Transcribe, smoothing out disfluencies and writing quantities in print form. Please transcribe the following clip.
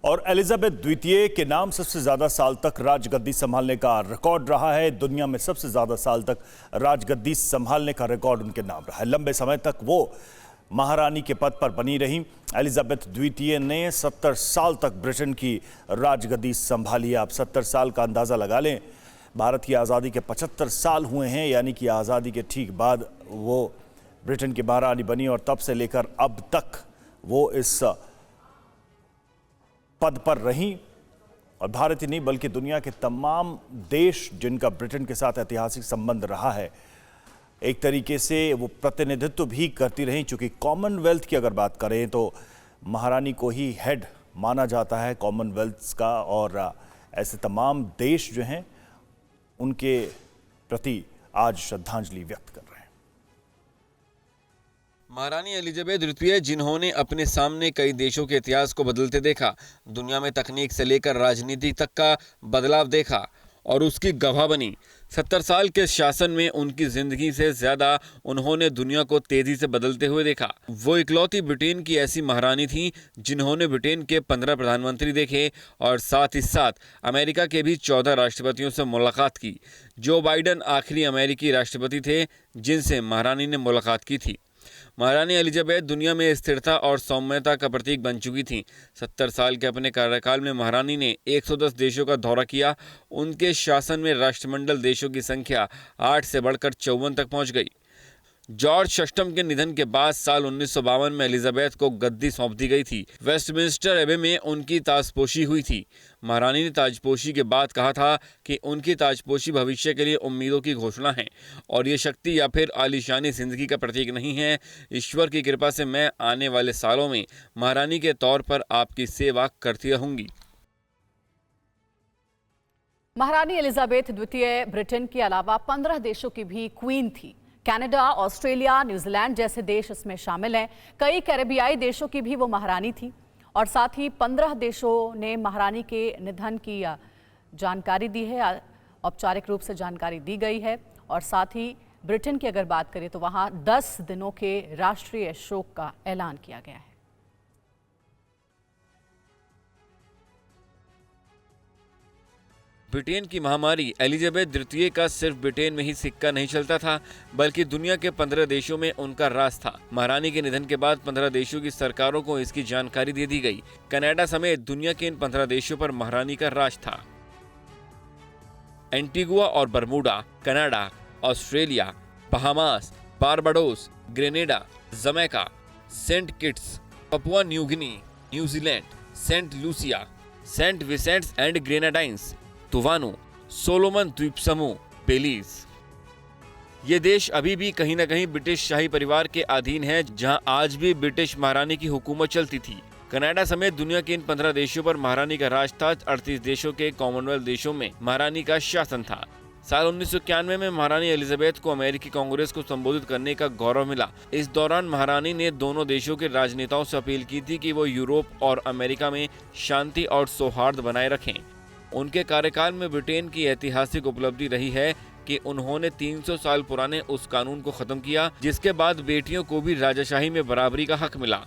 और एलिजाबेथ द्वितीय के नाम सबसे ज्यादा साल तक राजगद्दी संभालने का रिकॉर्ड रहा है। दुनिया में सबसे ज्यादा साल तक राजगद्दी संभालने का रिकॉर्ड उनके नाम रहा है। लंबे समय तक वो महारानी के पद पर बनी रही। एलिजाबेथ द्वितीय ने 70 साल तक ब्रिटेन की राजगद्दी संभाली। आप 70 साल का अंदाजा लगा लें। भारत की आज़ादी के 75 साल हुए हैं, यानी कि आज़ादी के ठीक बाद वो ब्रिटेन की महारानी बनी और तब से लेकर अब तक वो इस पद पर रही। और भारत ही नहीं बल्कि दुनिया के तमाम देश जिनका ब्रिटेन के साथ ऐतिहासिक संबंध रहा है, एक तरीके से वो प्रतिनिधित्व भी करती रही। चूंकि कॉमनवेल्थ की अगर बात करें तो महारानी को ही हेड माना जाता है कॉमनवेल्थ का, और ऐसे तमाम देश जो हैं उनके प्रति आज श्रद्धांजलि व्यक्त कर रहे हैं। महारानी एलिजाबेथ द्वितीय, जिन्होंने अपने सामने कई देशों के इतिहास को बदलते देखा, दुनिया में तकनीक से लेकर राजनीति तक का बदलाव देखा और उसकी गवाह बनी। 70 साल के शासन में उनकी जिंदगी से ज्यादा उन्होंने दुनिया को तेजी से बदलते हुए देखा। वो इकलौती ब्रिटेन की ऐसी महारानी थी जिन्होंने ब्रिटेन के 15 प्रधानमंत्री देखे और साथ ही साथ अमेरिका के भी 14 राष्ट्रपतियों से मुलाकात की। जो बाइडेन आखिरी अमेरिकी राष्ट्रपति थे जिनसे महारानी ने मुलाकात की थी। महारानी एलिजाबेथ दुनिया में स्थिरता और सौम्यता का प्रतीक बन चुकी थीं। 70 साल के अपने कार्यकाल में महारानी ने 110 देशों का दौरा किया। उनके शासन में राष्ट्रमंडल देशों की संख्या 8 से बढ़कर 54 तक पहुंच गई। जॉर्ज षष्ठम के निधन के बाद साल 1952 में एलिजाबेथ को गद्दी सौंप दी गई थी। वेस्टमिंस्टर एबे में उनकी ताजपोशी हुई थी। महारानी ने ताजपोशी के बाद कहा था कि उनकी ताजपोशी भविष्य के लिए उम्मीदों की घोषणा है और ये शक्ति या फिर आलीशानी जिंदगी का प्रतीक नहीं है। ईश्वर की कृपा से मैं आने वाले सालों में महारानी के तौर पर आपकी सेवा करती रहूंगी। महारानी एलिजाबेथ द्वितीय ब्रिटेन के अलावा 15 देशों की भी क्वीन थी। कनाडा, ऑस्ट्रेलिया, न्यूजीलैंड जैसे देश इसमें शामिल हैं। कई कैरेबियाई देशों की भी वो महारानी थी और साथ ही 15 देशों ने महारानी के निधन की जानकारी दी है, औपचारिक रूप से जानकारी दी गई है। और साथ ही ब्रिटेन की अगर बात करें तो वहाँ 10 दिनों के राष्ट्रीय शोक का ऐलान किया गया है। ब्रिटेन की महामारी एलिजाबेथ द्वितीय का सिर्फ ब्रिटेन में ही सिक्का नहीं चलता था, बल्कि दुनिया के 15 देशों में उनका राज था। महारानी के निधन के बाद 15 देशों की सरकारों को इसकी जानकारी दे दी गई। कनाडा समेत दुनिया के इन 15 देशों पर महारानी का राज था। एंटीगुआ और Bermuda, Canada, Australia, Bahamas, Barbados, Grenada, Jamaica, Saint Kitts, Papua New Guinea, New Zealand, Saint Lucia, Saint Vincents and Grenadines, Tuvalu, Solomon द्वीप समूह, बेलीज। ये देश अभी भी कहीं न कहीं ब्रिटिश शाही परिवार के अधीन है, जहां आज भी ब्रिटिश महारानी की हुकूमत चलती थी। कनाडा समेत दुनिया के इन 15 देशों पर महारानी का राज था। 38 देशों के कॉमनवेल्थ देशों में महारानी का शासन था। साल 1991 में महारानी एलिजाबेथ को अमेरिकी कांग्रेस को संबोधित करने का गौरव मिला। इस दौरान महारानी ने दोनों देशों के राजनेताओं से अपील की थी कि वो यूरोप और अमेरिका में शांति और सौहार्द बनाए रखें। उनके कार्यकाल में ब्रिटेन की ऐतिहासिक उपलब्धि रही है कि उन्होंने 300 साल पुराने उस कानून को खत्म किया जिसके बाद बेटियों को भी राजाशाही में बराबरी का हक मिला।